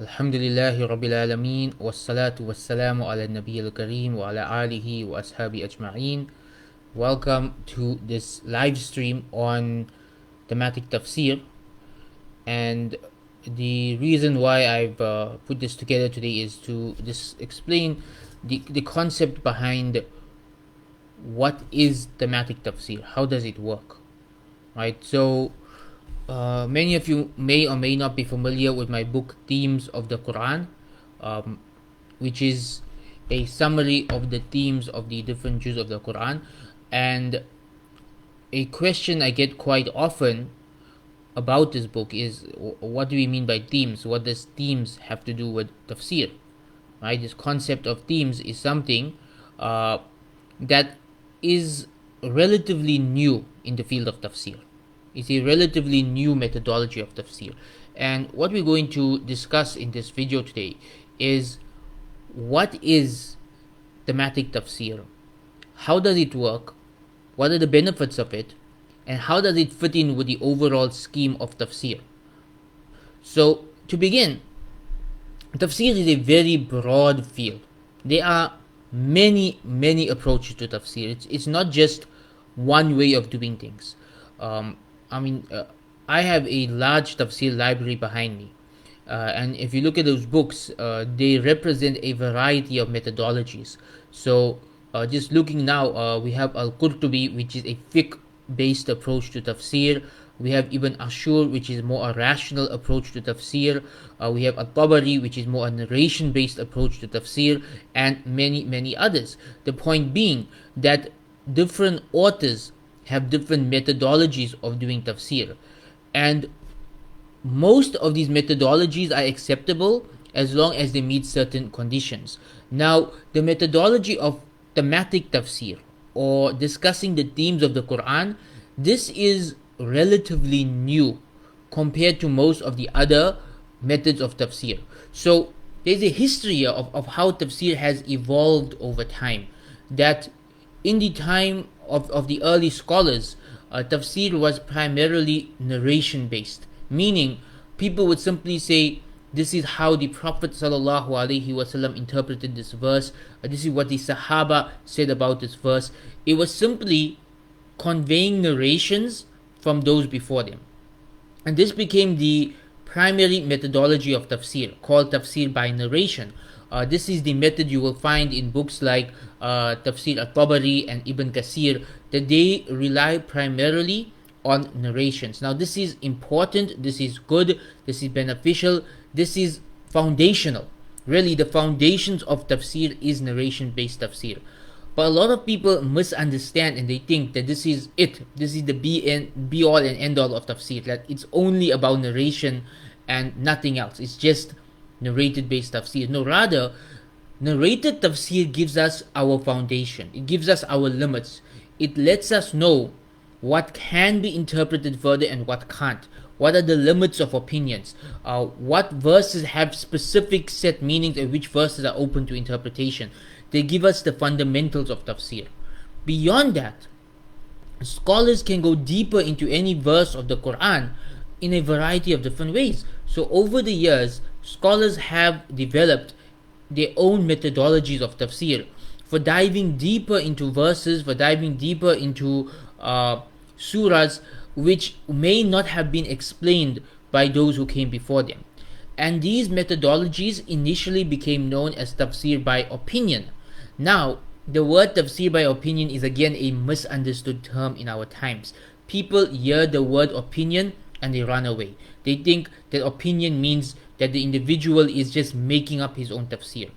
Alhamdulillahi Rabbil Alameen Wassalatu wassalamu ala Nabi al-Kareem wa ala alihi wa ashabi ajma'een. Welcome to this live stream on Thematic Tafsir. And the reason why I've put this together today is to just explain the concept behind what is Thematic Tafsir. How does it work? Right? So many of you may or may not be familiar with my book Themes of the Quran, um, which is a summary of the themes of the different juz of the Quran. And a question I get quite often about this book is, what do we mean by themes? What does themes have to do with tafsir? Right? This concept of themes is something that is relatively new in the field of tafsir. It's a relatively new methodology of tafsir. And what we're going to discuss in this video today is, what is thematic tafsir? How does it work? What are the benefits of it? And how does it fit in with the overall scheme of tafsir? So, to begin, tafsir is a very broad field. There are many approaches to tafsir. It's not just one way of doing things. I have a large tafsir library behind me. And if you look at those books, they represent a variety of methodologies. So, just looking now, we have Al-Qurtubi, which is a fiqh-based approach to tafsir. We have Ibn Ashur, which is more a rational approach to tafsir. We have At-Tabari, which is more a narration-based approach to tafsir, and many others. The point being that different authors have different methodologies of doing tafsir. And most of these methodologies are acceptable as long as they meet certain conditions. Now, the methodology of thematic tafsir, or discussing the themes of the Quran, this is relatively new compared to most of the other methods of tafsir. So there's a history of how tafsir has evolved over time. That in the time of the early scholars, tafsir was primarily narration based, meaning people would simply say, this is how the Prophet ﷺ interpreted this verse, this is what the Sahaba said about this verse. It was simply conveying narrations from those before them. And this became the primary methodology of tafsir, called tafsir by narration. This is the method you will find in books like Tafsir At-Tabari and Ibn Kathir, that they rely primarily on narrations. Now, this is important, this is good, this is beneficial, this is foundational. Really, the foundations of tafsir is narration-based tafsir. But a lot of people misunderstand, and they think that this is it. This is the be all and end all of tafsir. That it's only about narration and nothing else. It's just narrated based tafsir. No, rather, narrated tafsir gives us our foundation. It gives us our limits. It lets us know what can be interpreted further and what can't. What are the limits of opinions? What verses have specific set meanings and which verses are open to interpretation? They give us the fundamentals of tafsir. Beyond that, scholars can go deeper into any verse of the Quran in a variety of different ways. So over the years, scholars have developed their own methodologies of tafsir for diving deeper into verses, for diving deeper into surahs which may not have been explained by those who came before them. And these methodologies initially became known as tafsir by opinion. Now, the word tafsir by opinion is again a misunderstood term in our times. People hear the word opinion and they run away. They think that opinion means that the individual is just making up his own tafsir.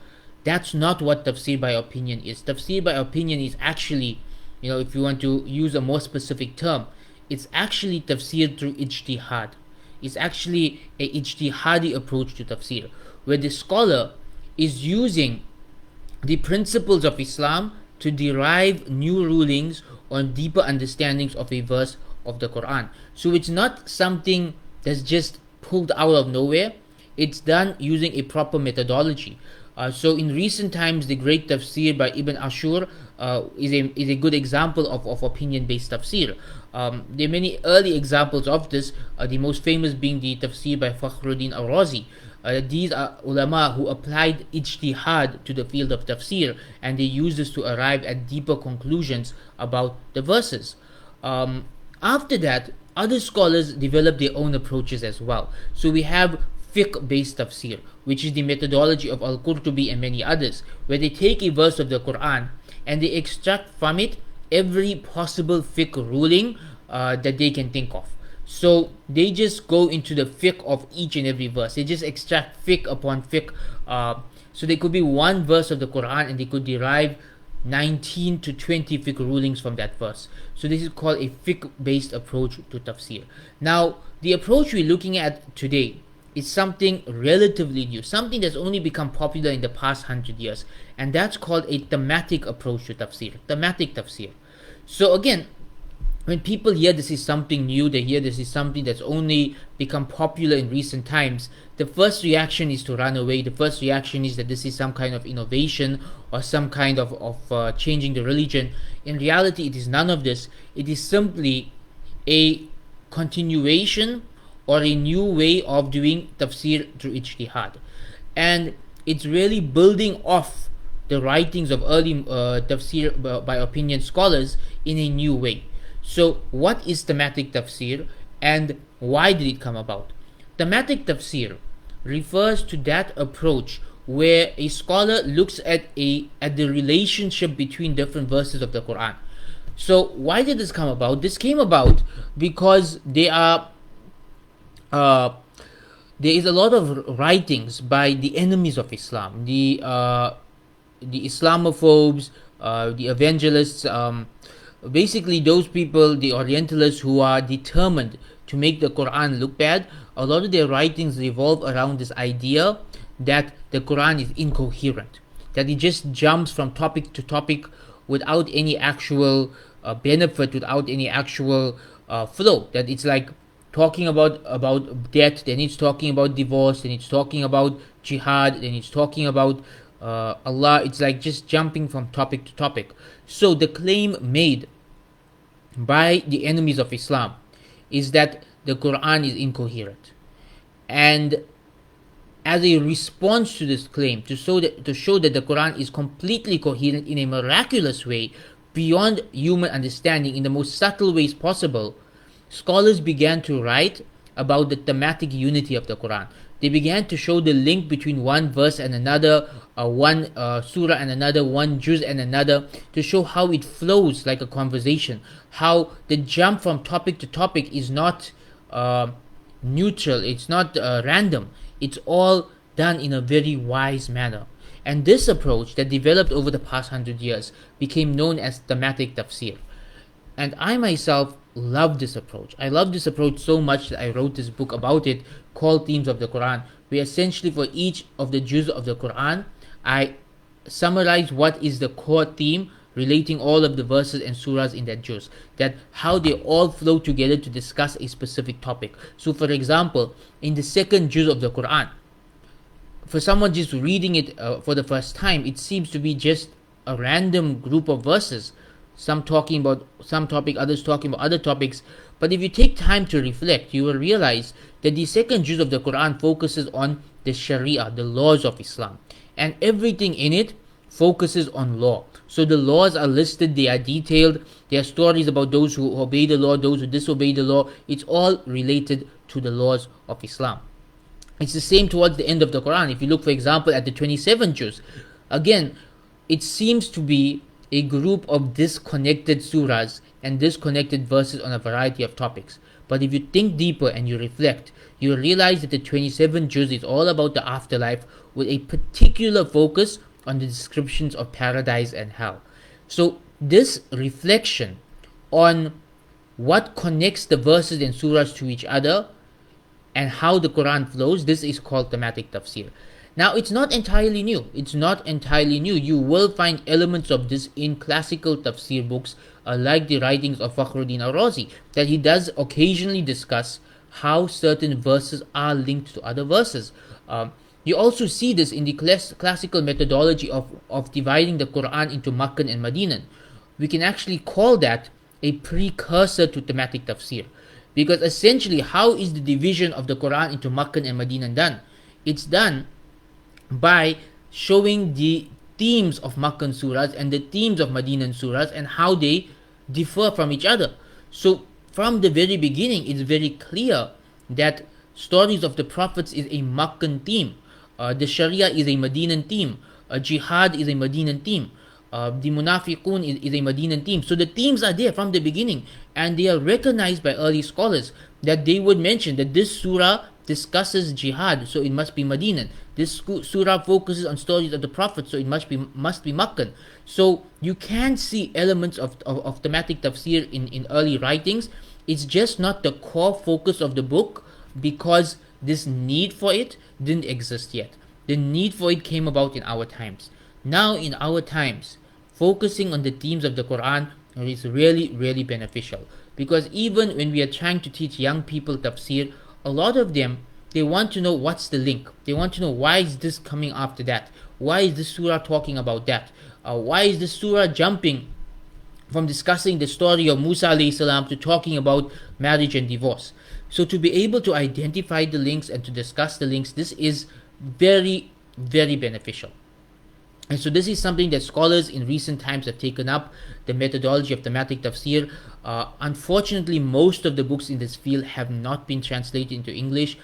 That's not what tafsir by opinion is. Tafsir by opinion is actually, if you want to use a more specific term, it's actually tafsir through ijtihad. It's actually a ijtihadi approach to tafsir, where the scholar is using the principles of Islam to derive new rulings on deeper understandings of a verse of the Quran. So it's not something that's just pulled out of nowhere. It's done using a proper methodology. So in recent times, the great tafsir by Ibn Ashur is a good example of opinion-based tafsir. There are many early examples of this, the most famous being the tafsir by Fakhruddin al-Razi. These are ulama who applied ijtihad to the field of tafsir, and they used this to arrive at deeper conclusions about the verses. After that, other scholars developed their own approaches as well. So we have fiqh-based tafsir, which is the methodology of Al-Qurtubi and many others, where they take a verse of the Quran and they extract from it every possible fiqh ruling that they can think of. So they just go into the fiqh of each and every verse. They just extract fiqh upon fiqh. So there could be one verse of the Quran and they could derive 19 to 20 fiqh rulings from that verse. So this is called a fiqh-based approach to tafsir. Now, the approach we're looking at today is something relatively new, something that's only become popular in the past 100 years, and that's called a thematic approach to tafsir, thematic tafsir. So again, when people hear this is something new, they hear this is something that's only become popular in recent times, the first reaction is to run away. The first reaction is that this is some kind of innovation or some kind of changing the religion. In reality, it is none of this. It is simply a continuation or a new way of doing tafsir through ijtihad. And it's really building off the writings of early tafsir by opinion scholars in a new way. So what is thematic tafsir and why did it come about? Thematic tafsir refers to that approach where a scholar looks at the relationship between different verses of the Quran. So why did this come about? This came about because there is a lot of writings by the enemies of Islam, the Islamophobes, the evangelists, basically those people, the Orientalists who are determined to make the Quran look bad. A lot of their writings revolve around this idea that the Quran is incoherent, that it just jumps from topic to topic without any actual benefit, without any actual flow, that it's like talking about death, then it's talking about divorce, then it's talking about jihad, then it's talking about Allah. It's like just jumping from topic to topic. So the claim made by the enemies of Islam is that the Quran is incoherent, and as a response to this claim, to show that the Quran is completely coherent in a miraculous way beyond human understanding, in the most subtle ways possible, scholars began to write about the thematic unity of the Quran. They began to show the link between one verse and another, one surah and another, one juz and another, to show how it flows like a conversation, how the jump from topic to topic is not neutral, it's not random, it's all done in a very wise manner. And this approach that developed over the past 100 years became known as thematic tafsir. And I myself love this approach. I love this approach so much that I wrote this book about it called Themes of the Quran, where essentially for each of the juz of the Quran, I summarize what is the core theme relating all of the verses and surahs in that juz, that how they all flow together to discuss a specific topic. So for example, in the second juz of the Quran, for someone just reading it for the first time, it seems to be just a random group of verses, some talking about some topic, others talking about other topics. But if you take time to reflect, you will realize that the second juz of the Quran focuses on the Sharia, the laws of Islam, and everything in it focuses on law. So the laws are listed, they are detailed, there are stories about those who obey the law, those who disobey the law. It's all related to the laws of Islam. It's the same towards the end of the Quran. If you look, for example, at the 27th juz, again, it seems to be a group of disconnected surahs and disconnected verses on a variety of topics. But if you think deeper and you reflect, you realize that the 27th juz is all about the afterlife, with a particular focus on the descriptions of paradise and hell. So this reflection on what connects the verses and surahs to each other and how the Quran flows, this is called thematic tafsir. Now, it's not entirely new. It's not entirely new. You will find elements of this in classical tafsir books, like the writings of Fakhruddin al-Razi, that he does occasionally discuss how certain verses are linked to other verses. You also see this in the classical methodology of dividing the Quran into Makkan and Madinan. We can actually call that a precursor to thematic tafsir, because essentially, how is the division of the Quran into Makkan and Madinan done? It's done by showing the themes of Makkan surahs and the themes of Madinan surahs and how they differ from each other. So from the very beginning, it's very clear that stories of the prophets is a Makkan theme. The Sharia is a Madinan theme. Jihad is a Madinan theme. The Munafiqun is a Madinan theme. So the themes are there from the beginning, and they are recognized by early scholars that they would mention that this surah discusses jihad, so it must be Madinan. This surah focuses on stories of the Prophet, so it must be Makkan. So you can see elements of thematic tafsir in early writings. It's just not the core focus of the book because this need for it didn't exist yet. The need for it came about in our times. Now in our times, focusing on the themes of the Quran is really, really beneficial, because even when we are trying to teach young people tafsir, a lot of them, they want to know what's the link. They want to know why is this coming after that? Why is this surah talking about that? Why is this surah jumping from discussing the story of Musa alayhi salam to talking about marriage and divorce? So to be able to identify the links and to discuss the links, this is very, very beneficial. And so this is something that scholars in recent times have taken up, the methodology of thematic tafsir. Unfortunately, most of the books in this field have not been translated into English.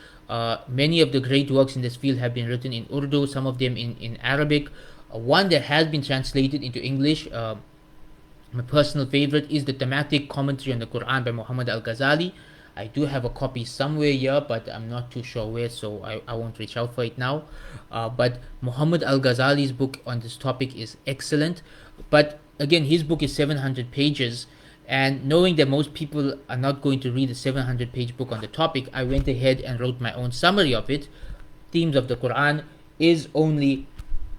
Many of the great works in this field have been written in Urdu, some of them in Arabic. One that has been translated into English, my personal favorite, is the thematic commentary on the Quran by Muhammad Al-Ghazali. I do have a copy somewhere here, but I'm not too sure where, so I won't reach out for it now. But Muhammad Al-Ghazali's book on this topic is excellent. But again, his book is 700 pages, and knowing that most people are not going to read a 700-page book on the topic, I went ahead and wrote my own summary of it. Themes of the Quran is only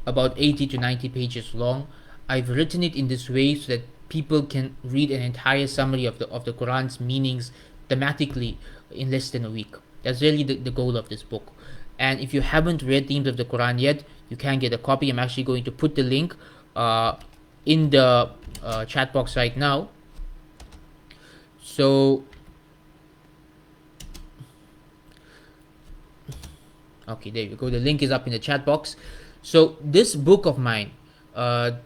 about 80 to 90 pages long. I've written it in this way so that people can read an entire summary of the Quran's meanings thematically in less than a week. That's really the goal of this book. And if you haven't read Themes of the Quran yet, you can get a copy. I'm actually going to put the link in the chat box right now. So okay, there you go. The link is up in the chat box. So this book of mine,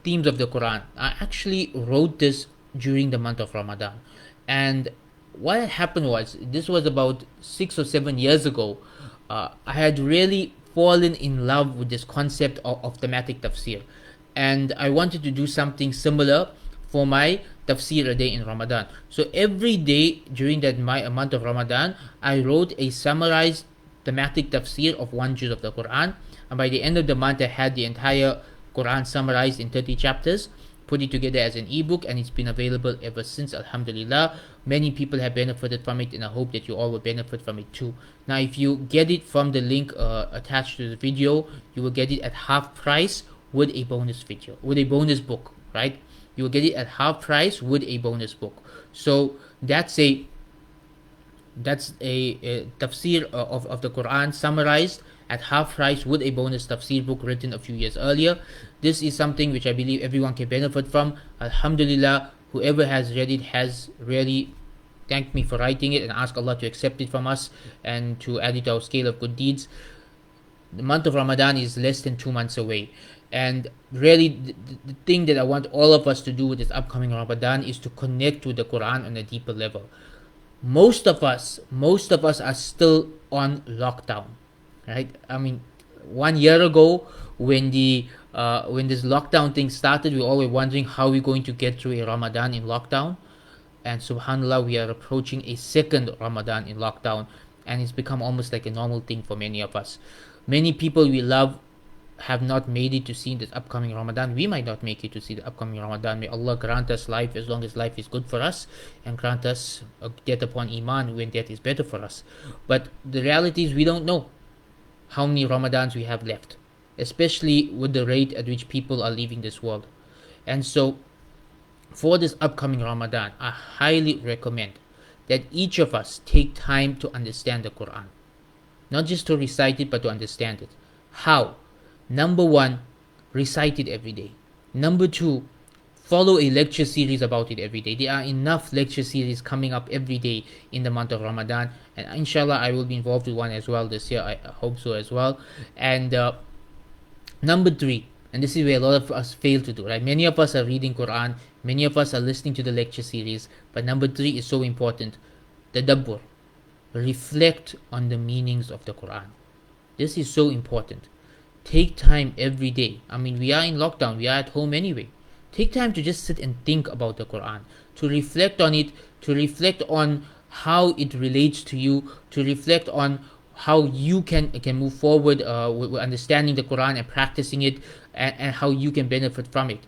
Themes of the Quran, I actually wrote this during the month of Ramadan. And what happened was, this was about 6 or 7 years ago. I had really fallen in love with this concept of thematic tafsir, and I wanted to do something similar for my tafsir a day in Ramadan. So every day during that month of Ramadan, I wrote a summarized thematic tafsir of one juz of the Quran, and by the end of the month, I had the entire Quran summarized in 30 chapters, put it together as an ebook, and it's been available ever since, alhamdulillah. Many people have benefited from it, and I hope that you all will benefit from it too. Now, if you get it from the link attached to the video, you will get it at half price with a bonus video, with a bonus book, right? You will get it at half price with a bonus book. So that's a tafsir of the Quran summarized at half price with a bonus tafsir book written a few years earlier. This is something which I believe everyone can benefit from. Alhamdulillah, whoever has read it has really thanked me for writing it and asked Allah to accept it from us and to add it to our scale of good deeds. The month of Ramadan is less than 2 months away, and really the thing that I want all of us to do with this upcoming Ramadan is to connect with the Quran on a deeper level. Most of us are still on lockdown, right? I mean, 1 year ago when this lockdown thing started, we all were wondering how we're going to get through a Ramadan in lockdown. And subhanallah, we are approaching a second Ramadan in lockdown, and it's become almost like a normal thing for many of us. Many people we love have not made it to see this upcoming Ramadan. We might not make it to see the upcoming Ramadan. May Allah grant us life as long as life is good for us, and grant us death upon Iman when death is better for us. But the reality is we don't know how many Ramadans we have left, especially with the rate at which people are leaving this world. And so for this upcoming Ramadan, I highly recommend that each of us take time to understand the Quran. Not just to recite it, but to understand it. How? Number one, recite it every day. Number two, follow a lecture series about it every day. There are enough lecture series coming up every day in the month of Ramadan, and inshallah I will be involved with one as well this year. I hope so as well. And number three, and this is where a lot of us fail to do, right? Many of us are reading Quran, many of us are listening to the lecture series, but number three is so important: tadabbur. Reflect on the meanings of the Quran. This is so important. Take time every day. I mean, we are in lockdown, we are at home anyway. Take time to just sit and think about the Quran, to reflect on it, to reflect on how it relates to you, to reflect on how you can move forward with understanding the Quran and practicing it, and how you can benefit from it.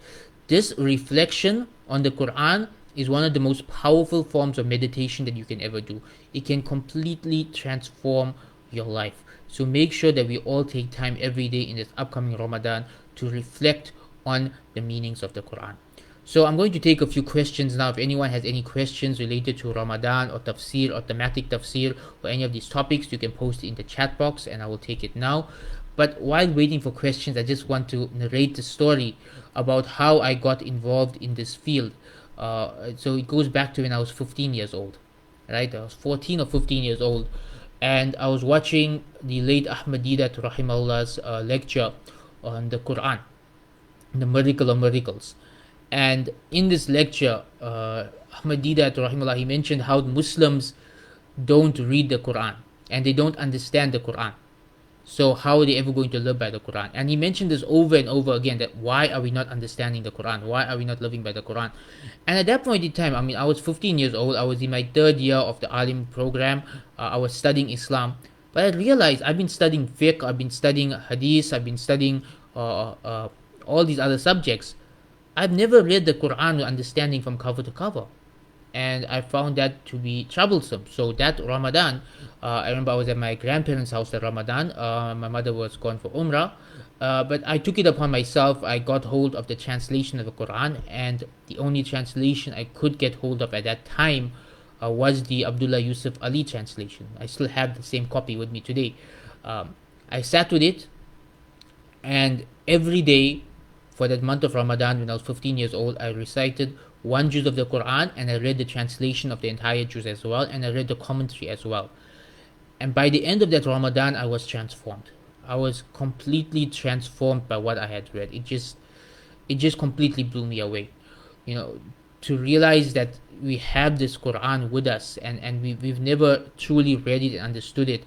This reflection on the Quran is one of the most powerful forms of meditation that you can ever do. It can completely transform your life. So make sure that we all take time every day in this upcoming Ramadan to reflect on the meanings of the Quran. So I'm going to take a few questions now. If anyone has any questions related to Ramadan or tafsir or thematic tafsir or any of these topics, you can post it in the chat box and I will take it now. But while waiting for questions, I just want to narrate the story about how I got involved in this field. So it goes back to when I was 15 years old, right? I was 14 or 15 years old, and I was watching the late Ahmad Didat Rahimahullah's lecture on the Quran, the miracle of miracles. And in this lecture, Ahmad Didat Rahimahullah, he mentioned how Muslims don't read the Quran and they don't understand the Quran. So how are they ever going to live by the Quran? And he mentioned this over and over again, that why are we not understanding the Quran? Why are we not living by the Quran? And at that point in time, I mean, I was 15 years old. I was in my third year of the Alim program. I was studying Islam. But I realized I've been studying fiqh, I've been studying hadith, I've been studying all these other subjects. I've never read the Quran with understanding from cover to cover. And I found that to be troublesome. So that Ramadan, I remember I was at my grandparents' house at Ramadan. My mother was gone for Umrah, but I took it upon myself. I got hold of the translation of the Quran, and the only translation I could get hold of at that time was the Abdullah Yusuf Ali translation. I still have the same copy with me today. I sat with it, and every day for that month of Ramadan, when I was 15 years old, I recited one juz of the Quran, and I read the translation of the entire juz as well, and I read the commentary as well. And by the end of that Ramadan, I was transformed. I was completely transformed by what I had read. It just completely blew me away. You know, to realize that we have this Quran with us, and we've never truly read it and understood it.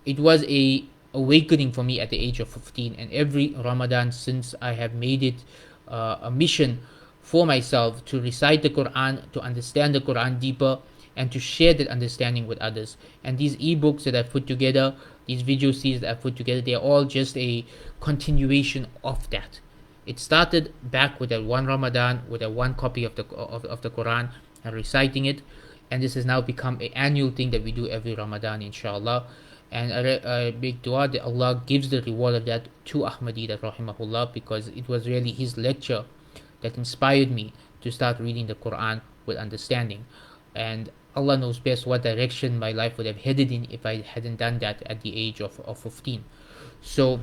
It was a awakening for me at the age of 15, and every Ramadan since, I have made it a mission for myself to recite the Quran, to understand the Quran deeper, and to share that understanding with others. And these ebooks that I've put together, these video series that I've put together, they're all just a continuation of that. It started back with that one Ramadan, with that one copy of the Quran and reciting it, and this has now become an annual thing that we do every Ramadan, inshallah. And I make dua that Allah gives the reward of that to Ahmad Didat Rahimahullah, because it was really his lecture that inspired me to start reading the Quran with understanding. And Allah knows best what direction my life would have headed in if I hadn't done that at the age of 15. So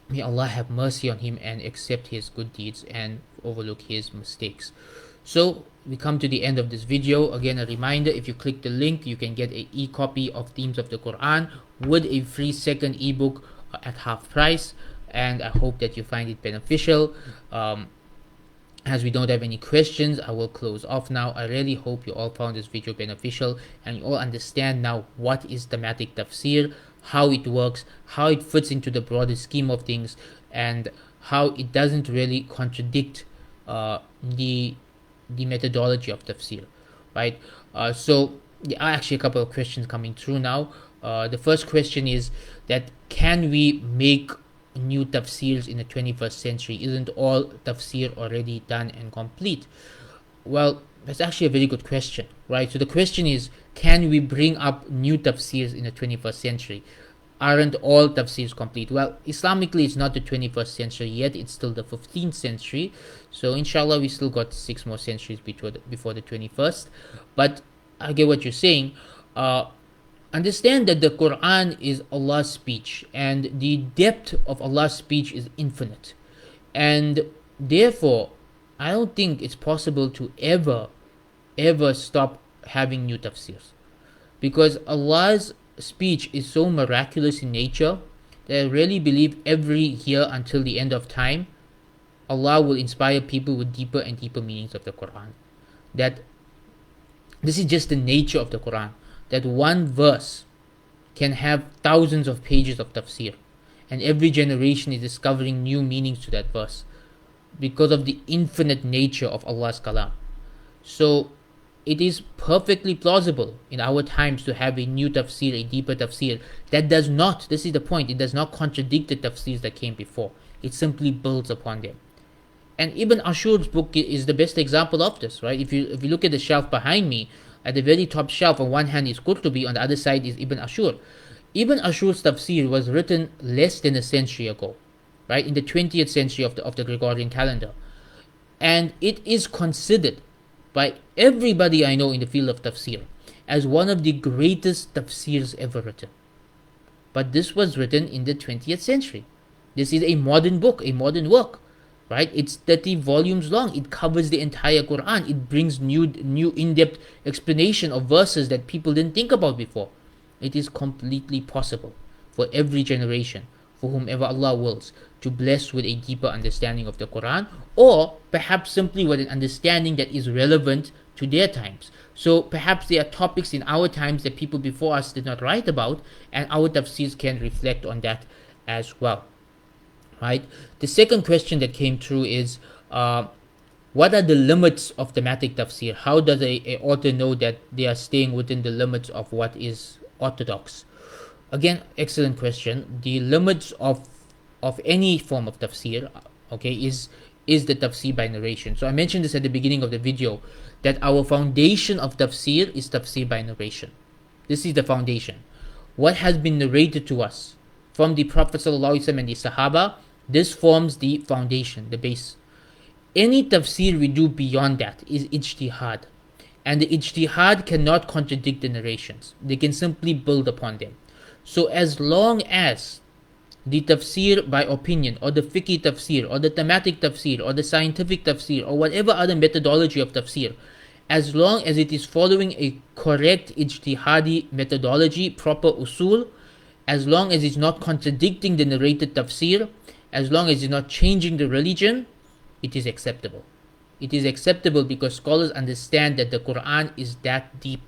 may Allah have mercy on him and accept his good deeds and overlook his mistakes. So we come to the end of this video. Again, a reminder, if you click the link, you can get an e-copy of Themes of the Quran with a free second ebook at half price, and I hope that you find it beneficial. As we don't have any questions, I will close off now. I really hope you all found this video beneficial and you all understand now what is thematic tafsir, how it works, how it fits into the broader scheme of things, and how it doesn't really contradict the methodology of tafsir, right? So there are actually a couple of questions coming through now. The first question is that, can we make new tafsirs in the 21st century? Isn't all tafsir already done and complete? Well, that's actually a very good question, right? So the question is, can we bring up new tafsirs in the 21st century? Aren't all tafsirs complete? Well, Islamically, it's not the 21st century yet. It's still the 15th century. So inshallah, we still got 6 more centuries before the 21st. But I get what you're saying. Understand that the Quran is Allah's speech, and the depth of Allah's speech is infinite. And therefore, I don't think it's possible to ever stop having new tafsirs, because Allah's speech is so miraculous in nature that I really believe every year until the end of time, Allah will inspire people with deeper and deeper meanings of the Quran. That this is just the nature of the Quran, that one verse can have thousands of pages of tafsir, and every generation is discovering new meanings to that verse because of the infinite nature of Allah's kalam. So it is perfectly plausible in our times to have a new tafsir, a deeper tafsir that does not, this is the point, it does not contradict the tafsirs that came before. It simply builds upon them. And Ibn Ashur's book is the best example of this, right? If you look at the shelf behind me, at the very top shelf, on one hand is Qurtubi, on the other side is Ibn Ashur. Ibn Ashur's tafsir was written less than a century ago, right? In the 20th century of the Gregorian calendar. And it is considered by everybody I know in the field of tafsir as one of the greatest tafsirs ever written. But this was written in the 20th century. This is a modern book, a modern work, right? It's 30 volumes long. It covers the entire Quran. It brings new in-depth explanation of verses that people didn't think about before. It is completely possible for every generation, for whomever Allah wills, to bless with a deeper understanding of the Quran, or perhaps simply with an understanding that is relevant to their times. So perhaps there are topics in our times that people before us did not write about, and our tafsirs can reflect on that as well. Right? The second question that came through is, what are the limits of thematic tafsir? How does a author know that they are staying within the limits of what is orthodox? Again, excellent question. The limits of any form of tafsir, okay, is the tafsir by narration. So I mentioned this at the beginning of the video, that our foundation of tafsir is tafsir by narration. This is the foundation. What has been narrated to us from the Prophet ﷺ and the Sahaba, this forms the foundation, the base. Any tafsir we do beyond that is ijtihad. And the ijtihad cannot contradict the narrations. They can simply build upon them. So as long as the tafsir by opinion, or the fiqh tafsir, or the thematic tafsir, or the scientific tafsir, or whatever other methodology of tafsir, as long as it is following a correct ijtihadi methodology, proper usul, as long as it's not contradicting the narrated tafsir, as long as it's not changing the religion, it is acceptable. It is acceptable because scholars understand that the Quran is that deep,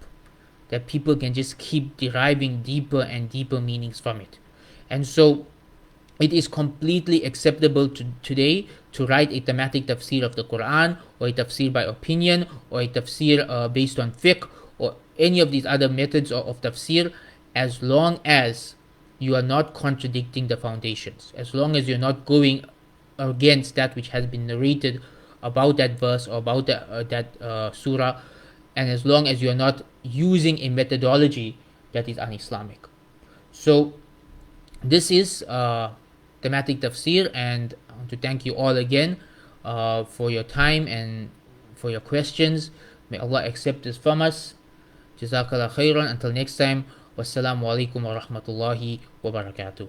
that people can just keep deriving deeper and deeper meanings from it. And so it is completely acceptable today to write a thematic tafsir of the Quran, or a tafsir by opinion, or a tafsir based on fiqh, or any of these other methods of tafsir, as long as you are not contradicting the foundations, as long as you're not going against that which has been narrated about that verse or about that surah, and as long as you're not using a methodology that is un-Islamic. So this is thematic tafsir, and I want to thank you all again for your time and for your questions. May Allah accept this from us. Jazakallah khairan. Until next time, wassalamu alaikum wa rahmatullahi wa barakatuh.